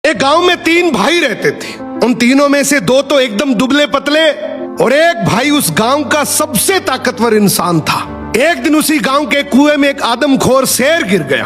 एक गांव में 3 भाई रहते थे। उन तीनों में से 2 तो एकदम दुबले पतले और एक भाई उस गांव का सबसे ताकतवर इंसान था। एक दिन उसी गांव के कुएं में एक आदमखोर शेर गिर गया।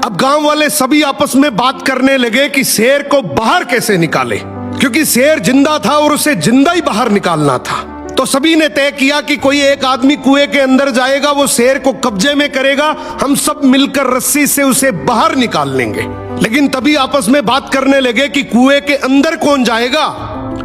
अब गांव वाले सभी आपस में बात करने लगे कि शेर को बाहर कैसे निकाले, क्योंकि शेर जिंदा था और उसे जिंदा ही बाहर निकालना था। तो सभी ने तय किया कि कोई एक आदमी कुएं के अंदर जाएगा, वो शेर को कब्जे में करेगा, हम सब मिलकर रस्सी से उसे बाहर निकाल लेंगे। लेकिन तभी आपस में बात करने लगे कि कुएं के अंदर कौन जाएगा।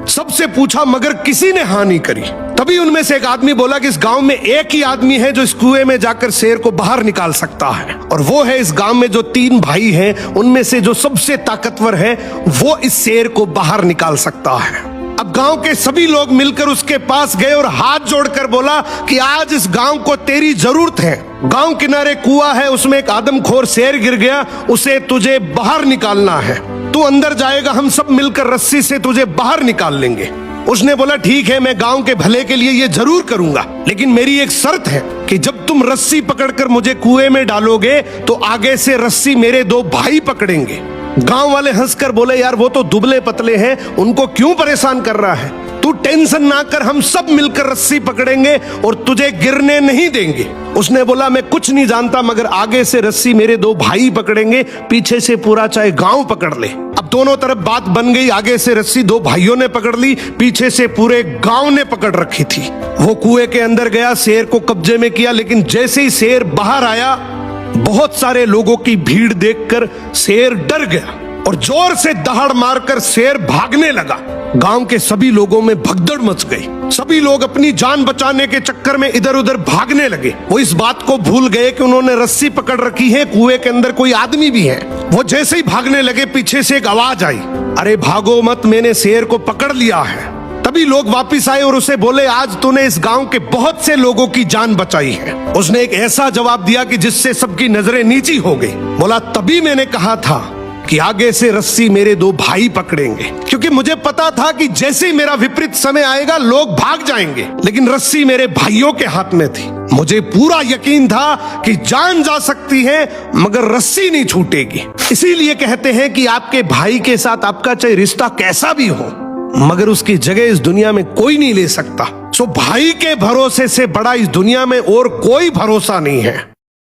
सबसे पूछा मगर किसी ने हाँ नहीं करी। तभी उनमें से एक आदमी बोला कि इस गांव में एक ही आदमी है जो इस कुएं में जाकर शेर को बाहर निकाल सकता है, और वो है इस गांव में जो 3 भाई हैं उनमें से जो सबसे ताकतवर है, वो इस शेर को बाहर निकाल सकता है। अब गांव के सभी लोग मिलकर उसके पास गए और हाथ जोड़कर बोला कि आज इस गांव को तेरी जरूरत है। गांव किनारे कुआं है, उसमें एक आदमखोर शेर गिर गया, उसे तुझे बाहर निकालना है। तू अंदर जाएगा, हम सब मिलकर रस्सी से तुझे बाहर निकाल लेंगे। उसने बोला ठीक है, मैं गांव के भले के लिए ये जरूर करूंगा, लेकिन मेरी एक शर्त है कि जब तुम रस्सी पकड़कर मुझे कुएं में डालोगे तो आगे से रस्सी मेरे 2 भाई पकड़ेंगे। गांव वाले हंसकर बोले यार वो तो दुबले पतले हैं, उनको क्यों परेशान कर रहा है, तू टेंशन ना कर, हम सब मिलकर रस्सी पकड़ेंगे और तुझे गिरने नहीं देंगे। उसने बोला मैं कुछ नहीं जानता, मगर आगे से रस्सी मेरे 2 भाई पकड़ेंगे, पीछे से पूरा चाहे गांव पकड़ ले। अब दोनों तरफ बात बन गई, आगे से रस्सी 2 भाइयों ने पकड़ ली, पीछे से पूरे गांव ने पकड़ रखी थी। वो कुएं के अंदर गया, शेर को कब्जे में किया, लेकिन जैसे ही शेर बाहर आया, बहुत सारे लोगों की भीड़ देखकर शेर डर गया और जोर से दहाड़ मारकर शेर भागने लगा। गांव के सभी लोगों में भगदड़ मच गई। सभी लोग अपनी जान बचाने के चक्कर में इधर उधर भागने लगे। वो इस बात को भूल गए कि उन्होंने रस्सी पकड़ रखी है, कुएं के अंदर कोई आदमी भी है। वो जैसे ही भागने लगे, पीछे से एक आवाज आई, अरे भागो मत, मैंने शेर को पकड़ लिया है। तभी लोग वापिस आए और उसे बोले आज तूने इस गांव के बहुत से लोगों की जान बचाई है। उसने एक ऐसा जवाब दिया कि जिससे सबकी नजरें नीची हो गई। बोला तभी मैंने कहा था कि आगे से रस्सी मेरे 2 भाई पकड़ेंगे, क्योंकि मुझे पता था कि जैसे ही मेरा विपरीत समय आएगा लोग भाग जाएंगे, लेकिन रस्सी मेरे भाइयों के हाथ में थी। मुझे पूरा यकीन था कि जान जा सकती है मगर रस्सी नहीं छूटेगी। इसीलिए कहते हैं कि आपके भाई के साथ आपका चाहे रिश्ता कैसा भी हो, मगर उसकी जगह इस दुनिया में कोई नहीं ले सकता। सो भाई के भरोसे से बड़ा इस दुनिया में और कोई भरोसा नहीं है।